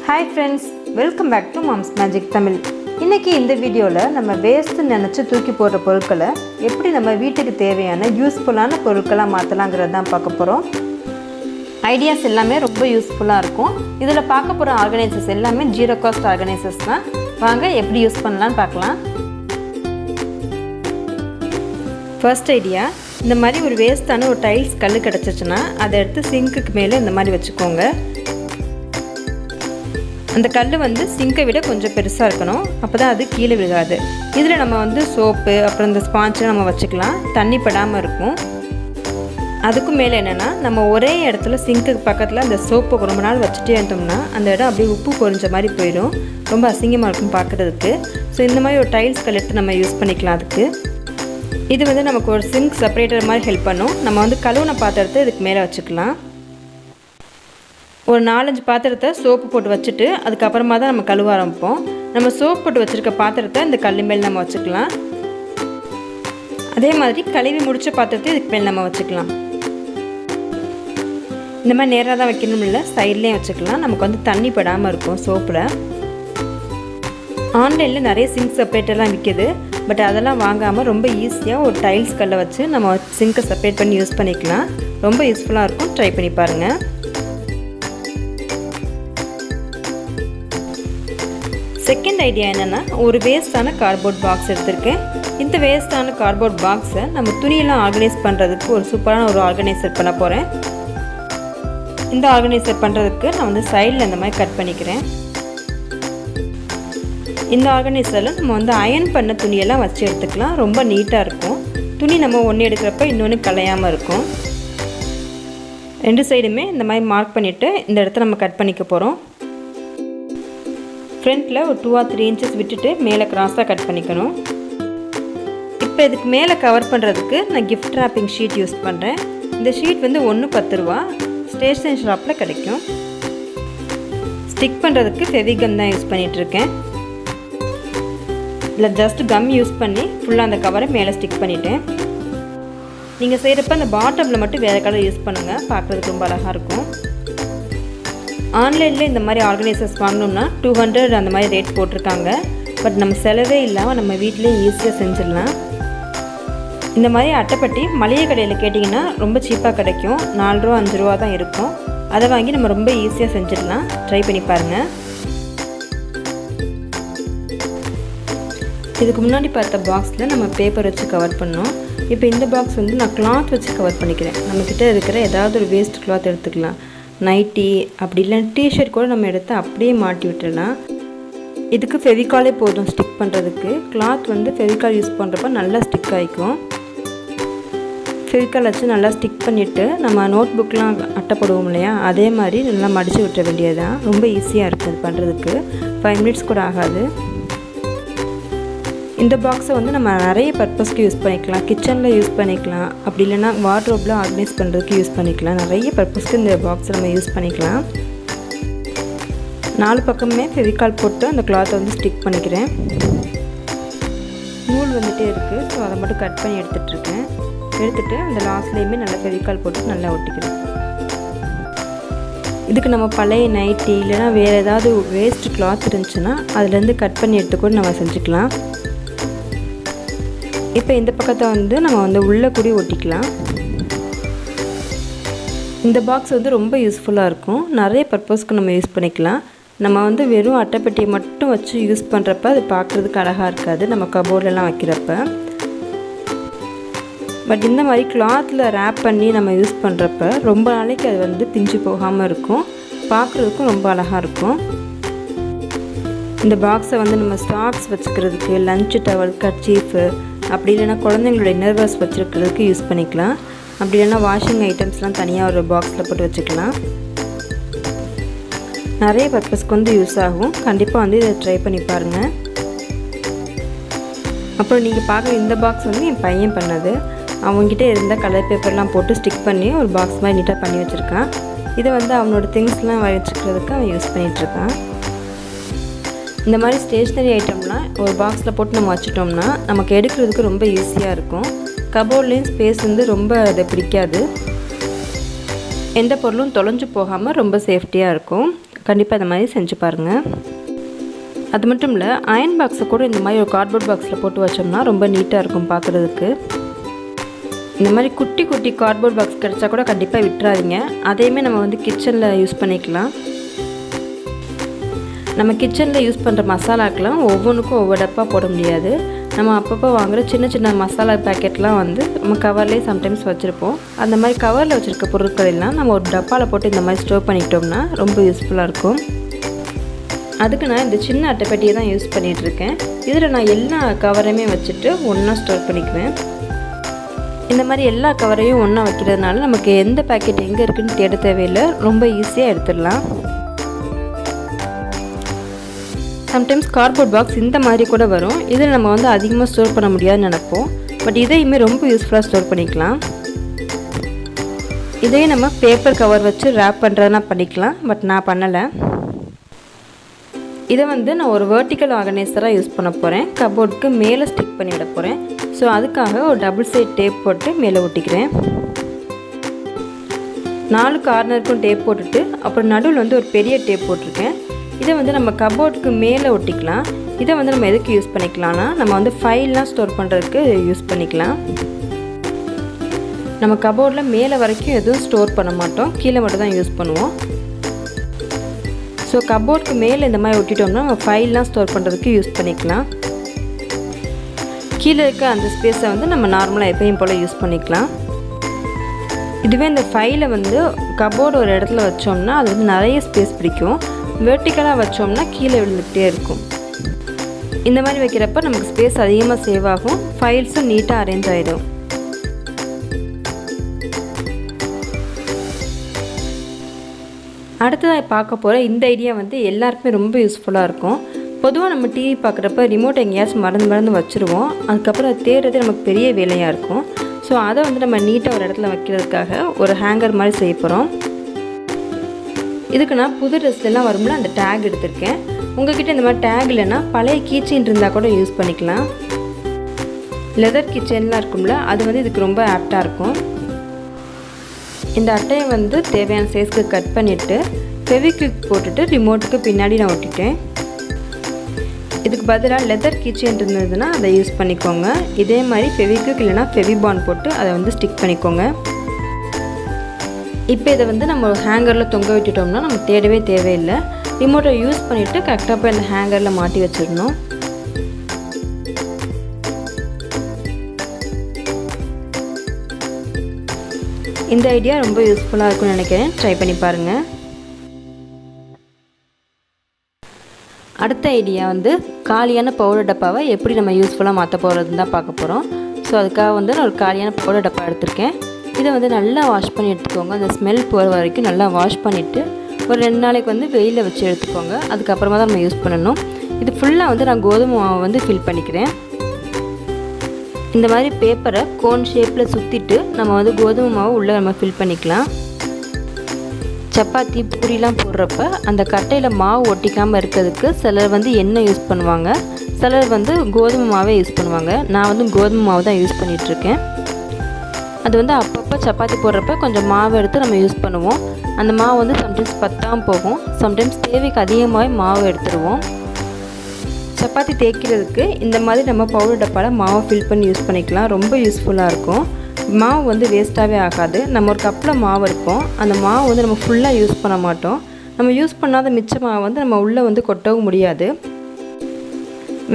Hi friends, welcome back to Mom's Magic Tamil. இன்னைக்கு இந்த வீடியோல நம்ம வேஸ்ட் நினைச்சு தூக்கி போடுற பொருட்களை எப்படி நம்ம வீட்டுக்கு தேவையான யூஸ்ஃபுல்லான பொருட்களா மாத்தலாம்ங்கறத தான் பார்க்க போறோம். ஐடியாஸ் எல்லாமே ரொம்ப யூஸ்ஃபுல்லா இருக்கும். இதுல பார்க்க போற ஆர்கனைசர்ஸ் எல்லாமே ஜீரோ காஸ்ட் ஆர்கனைசர்ஸ் தான். வாங்க எப்படி யூஸ் பண்ணலாம்னு பார்க்கலாம். ஃபர்ஸ்ட் ஐடியா, இந்த மாதிரி ஒரு வேஸ்டான ஒரு டைல்ஸ் கல்லு கிடைச்சிச்சுனா அதை எடுத்து சிங்க்குக்கு மேலே இந்த மாதிரி வச்சுக்கோங்க. அந்த கல் வந்து சிங்கை விட கொஞ்சம் பெருசாக இருக்கணும், அப்போ தான் அது கீழே விழுகாது. இதில் நம்ம வந்து சோப்பு அப்புறம் இந்த ஸ்பாஞ்சை நம்ம வச்சுக்கலாம், தண்ணி படாமல் இருக்கும். அதுக்கும் மேலே என்னென்னா, நம்ம ஒரே இடத்துல சிங்க்குக்கு பக்கத்தில் அந்த சோப்பை ரொம்ப நாள் வச்சுட்டே இருந்தோம்னா அந்த இடம் அப்படியே உப்பு பொரிஞ்ச மாதிரி போயிடும், ரொம்ப அசிங்கமாக இருக்கும் பார்க்குறதுக்கு. ஸோ இந்த மாதிரி ஒரு டைல்ஸ் கல் எடுத்து நம்ம யூஸ் பண்ணிக்கலாம். அதுக்கு இது வந்து நமக்கு ஒரு சிங்க் செப்பரேட்டர் மாதிரி ஹெல்ப் பண்ணும். நம்ம வந்து கழுவுன பாத்திரத்தை இதுக்கு மேலே வச்சுக்கலாம். ஒரு 4-5 பாத்திரத்தை சோப்பு போட்டு வச்சுட்டு அதுக்கப்புறமா தான் நம்ம கழுவ ஆரம்பிப்போம். நம்ம சோப்பு போட்டு வச்சுருக்க பாத்திரத்தை இந்த கல் மேல் நம்ம வச்சுக்கலாம். அதே மாதிரி கழுவி முடித்த பாத்திரத்தை இதுக்கு மேல் நம்ம வச்சுக்கலாம். இந்த மாதிரி நேராக தான் வைக்கணும், இல்லை சைட்லேயும் வச்சுக்கலாம். நமக்கு வந்து தண்ணி படாமல் இருக்கும் சோப்பில். ஆன்லைனில் நிறைய சிங்க் செப்பரேட்டர்லாம் விற்கிது, பட் அதெல்லாம் வாங்காமல் ரொம்ப ஈஸியாக ஒரு டைல்ஸ் கல்லை வச்சு நம்ம சிங்கை செப்பரேட் பண்ணி யூஸ் பண்ணிக்கலாம். ரொம்ப யூஸ்ஃபுல்லாக இருக்கும், ட்ரை பண்ணி பாருங்கள். செகண்ட் ஐடியா என்னென்னா, ஒரு வேஸ்டான கார்ட்போர்ட் பாக்ஸ் எடுத்திருக்கேன். இந்த வேஸ்டான கார்ட்போர்ட் பாக்ஸை நம்ம துணியெல்லாம் ஆர்கனைஸ் பண்ணுறதுக்கு ஒரு சூப்பரான ஒரு ஆர்கனைசர் பண்ண போகிறேன். இந்த ஆர்கனைசர் பண்ணுறதுக்கு நான் வந்து சைடில் இந்த மாதிரி கட் பண்ணிக்கிறேன். இந்த ஆர்கனைசரில் நம்ம வந்து அயர்ன் பண்ண துணியெல்லாம் வச்சு எடுத்துக்கலாம், ரொம்ப நீட்டாக இருக்கும். துணி நம்ம ஒன்று எடுக்கிறப்ப இன்னொன்று கலையாமல் இருக்கும். 2 சைடுமே இந்த மாதிரி மார்க் பண்ணிவிட்டு இந்த இடத்த நம்ம கட் பண்ணிக்க போகிறோம். ஃப்ரண்ட்டில் ஒரு 2 or 3 inches விட்டுட்டு மேலே கிராஸாக கட் பண்ணிக்கணும். இப்போ இதுக்கு மேலே கவர் பண்ணுறதுக்கு நான் கிஃப்ட் ராப்பிங் ஷீட் யூஸ் பண்ணுறேன். இந்த ஷீட் வந்து 10 ரூபா, ஸ்டேஷனரி ஷாப்பில் கிடைக்கும். ஸ்டிக் பண்ணுறதுக்கு ஃபெவிகம் தான் யூஸ் பண்ணிகிட்ருக்கேன். இதில் ஜஸ்ட் கம் யூஸ் பண்ணி ஃபுல்லாக அந்த கவரை மேலே ஸ்டிக் பண்ணிவிட்டேன். நீங்கள் செய்கிறப்ப அந்த பாட்டமில் மட்டும் வேறு கலர் யூஸ் பண்ணுங்கள், பார்க்குறதுக்கு ரொம்ப அழகாக இருக்கும். ஆன்லைனில் இந்த மாதிரி ஆர்கனைசர்ஸ் வாங்கணும்னா 200 அந்த மாதிரி ரேட் போட்டிருக்காங்க, பட் நம்ம செலவே இல்லாமல் நம்ம வீட்டிலே ஈஸியாக செஞ்சிடலாம். இந்த மாதிரி அட்டைப்பட்டி மளிகை கடையில் கேட்டிங்கன்னா ரொம்ப சீப்பாக கிடைக்கும், 4 ரூபா 5 ரூபா தான் இருக்கும். அதை வாங்கி நம்ம ரொம்ப ஈஸியாக செஞ்சிடலாம், ட்ரை பண்ணி பாருங்கள். இதுக்கு முன்னாடி பார்த்த பாக்ஸில் நம்ம பேப்பர் வச்சு கவர் பண்ணோம். இப்போ இந்த பாக்ஸ் வந்து நான் கிளாத் வச்சு கவர் பண்ணிக்கிறேன். நம்மக்கிட்ட இருக்கிற ஏதாவது ஒரு வேஸ்ட் கிளாத் எடுத்துக்கலாம், நைட்டி அப்படி இல்லைன்னா டிஷர்ட் கூட நம்ம எடுத்து அப்படியே மாட்டி விட்டுடலாம். இதுக்கு ஃபெவிகாலே போதும் ஸ்டிக் பண்ணுறதுக்கு. கிளாத் வந்து ஃபெவிகால் யூஸ் பண்ணுறப்ப நல்லா ஸ்டிக் ஆகிக்கும். ஃபெவிகால் வச்சு நல்லா ஸ்டிக் பண்ணிவிட்டு நம்ம நோட் புக்கெலாம் அட்டைப்படுவோம் இல்லையா, அதே மாதிரி நல்லா மடித்து விட்டுற வேண்டியதுதான். ரொம்ப ஈஸியாக இருக்குது அது பண்ணுறதுக்கு, 5 minutes கூட ஆகாது. இந்த பாக்ஸை வந்து நம்ம நிறைய பர்பஸ்க்கு யூஸ் பண்ணிக்கலாம். கிச்சனில் யூஸ் பண்ணிக்கலாம், அப்படி இல்லைனா வார்ட்ரோப்பில் ஆர்கனைஸ் பண்ணுறதுக்கு யூஸ் பண்ணிக்கலாம். நிறைய பர்பஸ்க்கு இந்த பாக்ஸை நம்ம யூஸ் பண்ணிக்கலாம். 4 பக்கமே ஃபெவிகால் போட்டு அந்த கிளாத்தை வந்து ஸ்டிக் பண்ணிக்கிறேன். நூல் வந்துகிட்டே இருக்குது, ஸோ அதை மட்டும் கட் பண்ணி எடுத்துகிட்ருக்கேன். எடுத்துகிட்டு அந்த லாஸ்ட்லேயுமே நல்லா ஃபெவிகால் போட்டு நல்லா ஒட்டிக்கிறேன். இதுக்கு நம்ம பழைய நைட்டி இல்லைனா வேறு ஏதாவது வேஸ்ட் கிளாத் இருந்துச்சுன்னா அதுலேருந்து கட் பண்ணி எடுத்துக்கூட நம்ம செஞ்சுக்கலாம். இப்போ இந்த பக்கத்தை வந்து நம்ம வந்து உள்ளே கூடி ஒட்டிக்கலாம். இந்த பாக்ஸ் வந்து ரொம்ப யூஸ்ஃபுல்லாக இருக்கும், நிறைய பர்பஸ்க்கு நம்ம யூஸ் பண்ணிக்கலாம். நம்ம வந்து வெறும் அட்டைப்பெட்டியை மட்டும் வச்சு யூஸ் பண்ணுறப்ப அது பார்க்குறதுக்கு அழகாக இருக்காது நம்ம கபோர்ட்லலாம் வைக்கிறப்ப. பட் இந்த மாதிரி கிளாத்தில் ரேப் பண்ணி நம்ம யூஸ் பண்ணுறப்ப ரொம்ப நாளைக்கு அது வந்து பிஞ்சு போகாமல் இருக்கும், பார்க்குறதுக்கும் ரொம்ப அழகாக இருக்கும். இந்த பாக்ஸை வந்து நம்ம ஸ்டாக்ஸ் வச்சுக்கிறதுக்கு, லஞ்ச் டவல், கர்ச்சீஃபு அப்படி இல்லைனா குழந்தைங்களோட இன்னர்வேர்ஸ் வச்சுருக்கிறதுக்கு யூஸ் பண்ணிக்கலாம். அப்படி இல்லைனா வாஷிங் ஐட்டம்ஸ்லாம் தனியாக ஒரு பாக்ஸில் போட்டு வச்சுக்கலாம். நிறைய பர்பஸ்க்கு வந்து யூஸ் ஆகும். கண்டிப்பாக வந்து இதை ட்ரை பண்ணி பாருங்கள். அப்புறம் நீங்கள் பார்க்குற இந்த பாக்ஸ் வந்து என் பையன் பண்ணது. அவங்ககிட்ட இருந்த கலர் பேப்பர்லாம் போட்டு ஸ்டிக் பண்ணி ஒரு பாக்ஸ் மாதிரி நீட்டாக பண்ணி வச்சுருக்கான். இதை வந்து அவனோட திங்ஸ்லாம் வச்சுக்கிறதுக்கு அவன் யூஸ் பண்ணிகிட்ருக்கான். இந்த மாதிரி ஸ்டேஷ்னரி ஐட்டம்லாம் ஒரு பாக்ஸில் போட்டு நம்ம வச்சுட்டோம்னா நமக்கு எடுக்கிறதுக்கு ரொம்ப ஈஸியாக இருக்கும். கபோர்ட்லேயும் ஸ்பேஸ் வந்து ரொம்ப அதை பிடிக்காது. எந்த பொருளும் தொலைஞ்சு போகாமல் ரொம்ப சேஃப்டியாக இருக்கும். கண்டிப்பாக இந்த மாதிரி செஞ்சு பாருங்கள். அது மட்டும் இல்லை, அயன் பாக்ஸை கூட இந்த மாதிரி ஒரு கார்ட்போர்ட் பாக்ஸில் போட்டு வச்சோம்னா ரொம்ப நீட்டாக இருக்கும் பார்க்குறதுக்கு. இந்த மாதிரி குட்டி குட்டி கார்ட்போர்ட் பாக்ஸ் கிடச்சா கூட கண்டிப்பாக விட்டுறாதீங்க. அதையுமே நம்ம வந்து கிச்சனில் யூஸ் பண்ணிக்கலாம். நம்ம கிச்சனில் யூஸ் பண்ணுற மசாலாக்கெலாம் ஒவ்வொன்றுக்கும் ஒவ்வொரு டப்பா போட முடியாது. நம்ம அப்பப்போ வாங்குகிற சின்ன சின்ன மசாலா பேக்கெட்லாம் வந்து நம்ம கவர்லேயே சம்டைம்ஸ் வச்சுருப்போம். அந்த மாதிரி கவரில் வச்சுருக்க பொருட்கள் எல்லாம் நம்ம ஒரு டப்பாவில் போட்டு இந்த மாதிரி ஸ்டோர் பண்ணிக்கிட்டோம்னா ரொம்ப யூஸ்ஃபுல்லாக இருக்கும். அதுக்கு நான் இந்த சின்ன அட்டைப்பெட்டியை தான் யூஸ் பண்ணிகிட்ருக்கேன். இதில் நான் எல்லா கவரையுமே வச்சுட்டு ஒன்றா ஸ்டோர் பண்ணிக்குவேன். இந்த மாதிரி எல்லா கவரையும் ஒன்றா வைக்கிறதுனால நமக்கு எந்த பேக்கெட் எங்கே இருக்குதுன்னு தேட தேவையில்லை, ரொம்ப ஈஸியாக எடுத்துடலாம். சம்டைம்ஸ் கார்ட்போர்ட் பாக்ஸ் இந்த மாதிரி கூட வரும். இதில் நம்ம வந்து அதிகமாக ஸ்டோர் பண்ண முடியாதுன்னு நினைப்போம். பட் இதையுமே ரொம்ப யூஸ்ஃபுல்லாக ஸ்டோர் பண்ணிக்கலாம். இதையே நம்ம பேப்பர் கவர் வச்சு ரேப் பண்ணுறதுனா பண்ணிக்கலாம். பட் நான் பண்ணலை. இதை வந்து நான் ஒரு வெர்டிக்கல் ஆர்கனைசராக யூஸ் பண்ண போகிறேன். கபோர்டுக்கு மேலே ஸ்டிக் பண்ணி விட போகிறேன். ஸோ அதுக்காக ஒரு டபுள் சைட் டேப் போட்டு மேலே ஒட்டிக்கிறேன். 4 கார்னருக்கும் டேப் போட்டுட்டு அப்புறம் நடுவில் வந்து ஒரு பெரிய டேப் போட்டிருக்கேன். இதை வந்து நம்ம கபோர்டுக்கு மேலே ஒட்டிக்கலாம். இதை வந்து நம்ம எதுக்கு யூஸ் பண்ணிக்கலாம்னா, நம்ம வந்து ஃபைல்லாம் ஸ்டோர் பண்ணுறதுக்கு யூஸ் பண்ணிக்கலாம். நம்ம கபோர்டில் மேலே வரைக்கும் எதுவும் ஸ்டோர் பண்ண மாட்டோம், கீழே மட்டும் தான் யூஸ் பண்ணுவோம். ஸோ கபோர்டுக்கு மேலே இந்த மாதிரி ஒட்டிட்டோம்னா நம்ம ஃபைல்லாம் ஸ்டோர் பண்ணுறதுக்கு யூஸ் பண்ணிக்கலாம். கீழே இருக்க அந்த ஸ்பேஸை வந்து நம்ம நார்மலாக எப்பயும் போல் யூஸ் பண்ணிக்கலாம். இதுவே இந்த ஃபைலை வந்து கபோர்டு ஒரு இடத்துல வச்சோம்னா அது வந்து நிறைய ஸ்பேஸ் பிடிக்கும். வெர்டிக்கலாக வச்சோம்னா கீழே விழுந்துகிட்டே இருக்கும். இந்த மாதிரி வைக்கிறப்ப நமக்கு ஸ்பேஸ் அதிகமாக சேவ் ஆகும், ஃபைல்ஸும் நீட்டாக அரேஞ்ச் ஆகிடும். அடுத்ததாக பார்க்க போகிற இந்த ஐடியா வந்து எல்லாருக்குமே ரொம்ப யூஸ்ஃபுல்லாக இருக்கும். பொதுவாக நம்ம டிவி பார்க்குறப்ப ரிமோட் எங்கேயாச்சும் மறந்து வச்சுருவோம். அதுக்கப்புறம் அது தேடுறதே நமக்கு பெரிய வேலையாக இருக்கும். ஸோ அதை வந்து நம்ம நீட்டாக ஒரு இடத்துல வைக்கிறதுக்காக ஒரு ஹேங்கர் மாதிரி செய்ய போகிறோம். இதுக்கு நான் புது ட்ரெஸ்லாம் வரும்ல அந்த டேக் எடுத்திருக்கேன். உங்கள்கிட்ட இந்த மாதிரி டேக் இல்லைன்னா பழைய கீச்செயின் இருந்தால் கூட யூஸ் பண்ணிக்கலாம். லெதர் கீச்செயின்லாம் இருக்கும்ல, அது வந்து இதுக்கு ரொம்ப ஆப்டாக இருக்கும். இந்த அட்டையை வந்து தேவையான சைஸ்க்கு கட் பண்ணிவிட்டு ஃபெவிக்விக் போட்டுட்டு ரிமோட்டுக்கு பின்னாடி நான் ஒட்டிட்டேன். இதுக்கு பதிலாக லெதர் கீச்செயின் இருந்ததுன்னா அதை யூஸ் பண்ணிக்கோங்க. இதே மாதிரி ஃபெவிக்விக் இல்லைனா ஃபெவிபாண்ட் போட்டு அதை வந்து ஸ்டிக் பண்ணிக்கோங்க. இப்போ இதை வந்து நம்ம ஹேங்கரில் தொங்க விட்டுட்டோம்னா நம்ம தேடவே தேவையில்லை. ரிமோட்டை யூஸ் பண்ணிவிட்டு கரெக்டாக போய் அந்த ஹேங்கரில் மாட்டி வச்சிடணும். இந்த ஐடியா ரொம்ப யூஸ்ஃபுல்லாக இருக்கும்னு நினைக்கிறேன். ட்ரை பண்ணி பாருங்கள். அடுத்த ஐடியா வந்து காலியான பவுடர் டப்பாவை எப்படி நம்ம யூஸ்ஃபுல்லாக மாற்ற போகிறதுன்னு தான் பார்க்க போகிறோம். ஸோ அதுக்காக வந்து நான் ஒரு காலியான பவுடர் டப்பா எடுத்திருக்கேன். இதை வந்து நல்லா வாஷ் பண்ணி எடுத்துக்கோங்க. அந்த ஸ்மெல் போகிற வரைக்கும் நல்லா வாஷ் பண்ணிவிட்டு ஒரு 2 நாளைக்கு வந்து வெயிலில் வச்சு எடுத்துக்கோங்க. அதுக்கப்புறமா தான் நம்ம யூஸ் பண்ணணும். இது ஃபுல்லாக வந்து நான் கோதுமை மாவை வந்து ஃபில் பண்ணிக்கிறேன். இந்த மாதிரி பேப்பரை கோன் ஷேப்பில் சுற்றிட்டு நம்ம வந்து கோதுமை மாவு உள்ளே நம்ம ஃபில் பண்ணிக்கலாம். சப்பாத்தி பூரிலாம் போடுறப்ப அந்த கட்டையில் மாவு ஒட்டிக்காமல் இருக்கிறதுக்கு சிலர் வந்து எண்ணெய் யூஸ் பண்ணுவாங்க, சிலர் வந்து கோதுமை மாவே யூஸ் பண்ணுவாங்க. நான் வந்து கோதுமை மாவு தான் யூஸ் பண்ணிகிட்ருக்கேன். அது வந்து அப்பப்போ சப்பாத்தி போடுறப்ப கொஞ்சம் மாவு எடுத்து நம்ம யூஸ் பண்ணுவோம். அந்த மாவு வந்து சம்டைம்ஸ் பத்தாமல் போகும், சம்டைம்ஸ் தேவைக்கு அதிகமாகவே மாவு எடுத்துருவோம். சப்பாத்தி தேய்க்கிறதுக்கு இந்த மாதிரி நம்ம பவுடர் டப்பாவில் மாவை ஃபில் பண்ணி யூஸ் பண்ணிக்கலாம். ரொம்ப யூஸ்ஃபுல்லாக இருக்கும். மாவு வந்து வேஸ்ட்டாகவே ஆகாது. நம்ம ஒரு கப்பில் மாவு இருக்கும், அந்த மாவு வந்து நம்ம ஃபுல்லாக யூஸ் பண்ண மாட்டோம். நம்ம யூஸ் பண்ணாத மிச்ச மாவு வந்து நம்ம உள்ளே வந்து கொட்டவும் முடியாது,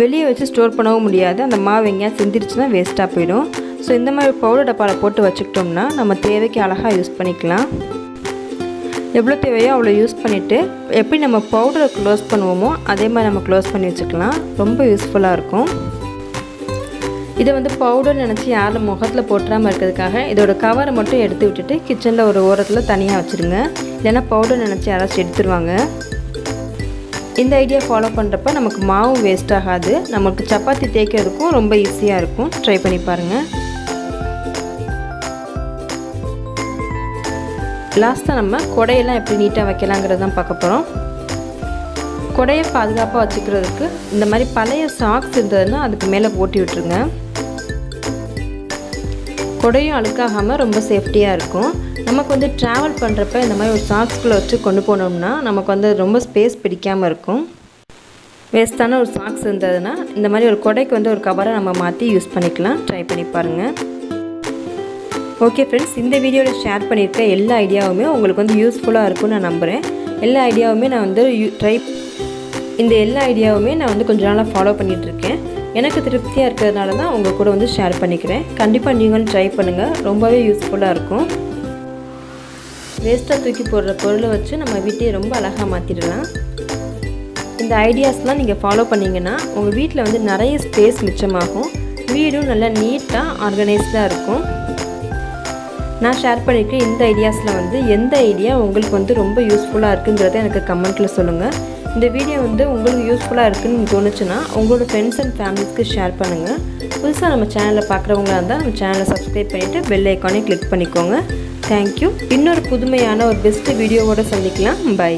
வெளியே வச்சு ஸ்டோர் பண்ணவும் முடியாது. அந்த மாவு எங்கேயாவது சிந்திருச்சுன்னா வேஸ்ட்டாக போயிடும். ஸோ இந்த மாதிரி பவுடர் டப்பாவில் போட்டு வச்சுக்கிட்டோம்னா நம்ம தேவைக்கு அழகாக யூஸ் பண்ணிக்கலாம். எவ்வளோ தேவையோ அவ்வளோ யூஸ் பண்ணிவிட்டு எப்படி நம்ம பவுடரை க்ளோஸ் பண்ணுவோமோ அதே மாதிரி நம்ம க்ளோஸ் பண்ணி வச்சுக்கலாம். ரொம்ப யூஸ்ஃபுல்லாக இருக்கும். இதை வந்து பவுடர் நினச்சி யாரும் முகத்தில் போட்டுறாமல் இருக்கிறதுக்காக இதோட கவரை மட்டும் எடுத்து விட்டுட்டு கிச்சனில் ஒரு ஓரத்தில் தனியாக வச்சுருங்க. இல்லைன்னா பவுடர் நினச்சி யாராச்சும் எடுத்துருவாங்க. இந்த ஐடியா ஃபாலோ பண்ணுறப்ப நமக்கு மாவு வேஸ்ட் ஆகாது, நமக்கு சப்பாத்தி தேய்க்கிறதுக்கும் ரொம்ப ஈஸியாக இருக்கும். ட்ரை பண்ணி பாருங்கள். லாஸ்ட்டாக நம்ம கொடையெல்லாம் எப்படி நீட்டாக வைக்கலாங்கிறது தான் பார்க்க போகிறோம். கொடையை பாதுகாப்பாக வச்சுக்கிறதுக்கு இந்த மாதிரி பழைய சாக்ஸ் இருந்ததுன்னா அதுக்கு மேலே போட்டி விட்டுருங்க. கொடையும் அழுக்காகாமல் ரொம்ப சேஃப்டியாக இருக்கும். நமக்கு வந்து ட்ராவல் பண்ணுறப்ப இந்த மாதிரி ஒரு சாக்ஸ்குள்ளே வச்சு கொண்டு போனோம்னா நமக்கு வந்து ரொம்ப ஸ்பேஸ் பிடிக்காமல் இருக்கும். வேஸ்ட்டான ஒரு சாக்ஸ் இருந்ததுன்னா இந்த மாதிரி ஒரு கொடைக்கு வந்து ஒரு கவரை நம்ம மாற்றி யூஸ் பண்ணிக்கலாம். ட்ரை பண்ணி பாருங்கள். ஓகே ஃப்ரெண்ட்ஸ், இந்த வீடியோவில் ஷேர் பண்ணியிருக்க எல்லா ஐடியாவுமே உங்களுக்கு வந்து யூஸ்ஃபுல்லாக இருக்கும்னு நான் நம்புகிறேன். எல்லா ஐடியாவுமே நான் வந்து இந்த எல்லா ஐடியாவுமே நான் வந்து கொஞ்ச நாளாக ஃபாலோ பண்ணிகிட்ருக்கேன். எனக்கு திருப்தியாக இருக்கிறதுனால தான் உங்கள் கூட வந்து ஷேர் பண்ணிக்கிறேன். கண்டிப்பாக நீங்களும் ட்ரை பண்ணுங்கள், ரொம்பவே யூஸ்ஃபுல்லாக இருக்கும். வேஸ்ட்டாக தூக்கி போடுற பொருளை வச்சு நம்ம வீட்டையே ரொம்ப அழகாக மாற்றிடலாம். இந்த ஐடியாஸ்லாம் நீங்கள் ஃபாலோ பண்ணிங்கன்னா உங்கள் வீட்டில் வந்து நிறைய ஸ்பேஸ் மிச்சமாகும். வீடும் நல்லா நீட்டாக ஆர்கனைஸ்டாக இருக்கும். நான் ஷேர் பண்ணியிருக்க இந்த ஐடியாஸில் வந்து எந்த ஐடியா உங்களுக்கு வந்து ரொம்ப யூஸ்ஃபுல்லாக இருக்குங்கிறத எனக்கு கமெண்ட்டில் சொல்லுங்கள். இந்த வீடியோ வந்து உங்களுக்கு யூஸ்ஃபுல்லாக இருக்குதுன்னு தோணுச்சுன்னா உங்களோட ஃப்ரெண்ட்ஸ் அண்ட் ஃபேமிலிஸ்க்கு ஷேர் பண்ணுங்கள். புதுசாக நம்ம சேனலில் பார்க்குறவங்களா இருந்தால் நம்ம சேனலை சப்ஸ்கிரைப் பண்ணிவிட்டு பெல் ஐக்கானே கிளிக் பண்ணிக்கோங்க. தேங்க்யூ. இன்னொரு புதுமையான ஒரு பெஸ்ட்டு வீடியோவோடு சந்திக்கலாம். பை.